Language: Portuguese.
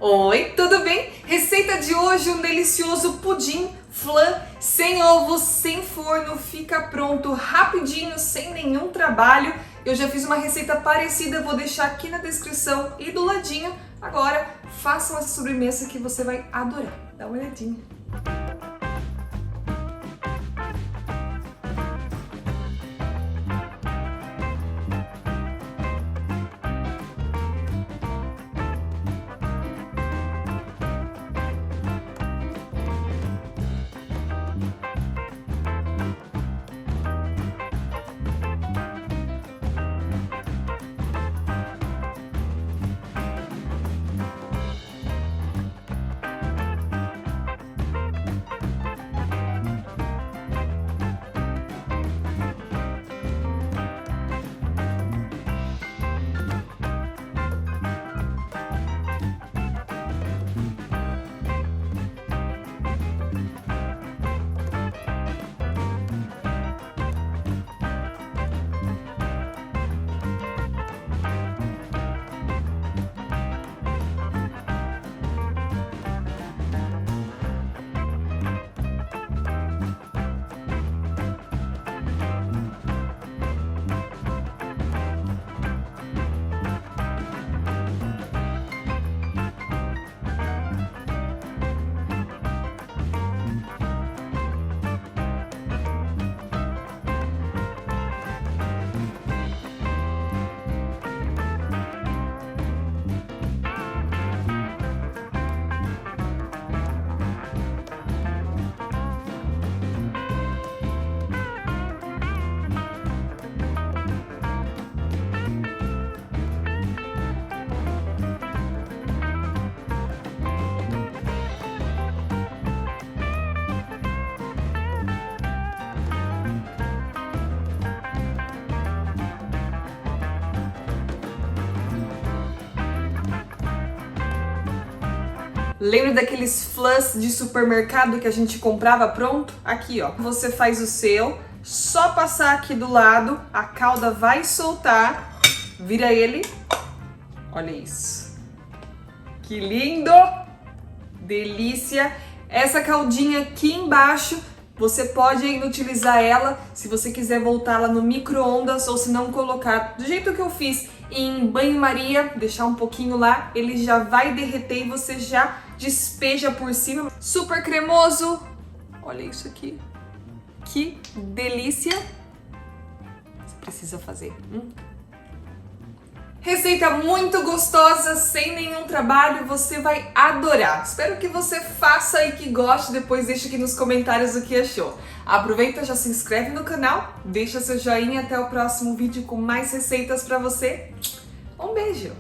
Oi, tudo bem? Receita de hoje, um delicioso pudim flan sem ovo, sem forno, fica pronto rapidinho, sem nenhum trabalho. Eu já fiz uma receita parecida, vou deixar aqui na descrição e do ladinho. Agora, façam essa sobremesa que você vai adorar. Dá uma olhadinha. Lembra daqueles flans de supermercado que a gente comprava pronto? Aqui, ó. Você faz o seu, só passar aqui do lado, a calda vai soltar, vira ele. Olha isso. Que lindo! Delícia! Essa caldinha aqui embaixo, você pode ainda utilizar ela se você quiser voltá-la no micro-ondas ou se não colocar do jeito que eu fiz em banho-maria, deixar um pouquinho lá, ele já vai derreter e você já despeja por cima. Super cremoso. Olha isso aqui. Que delícia. Você precisa fazer. Receita muito gostosa, sem nenhum trabalho, você vai adorar. Espero que você faça e que goste, depois deixa aqui nos comentários o que achou. Aproveita, já se inscreve no canal, deixa seu joinha, até o próximo vídeo com mais receitas pra você. Um beijo!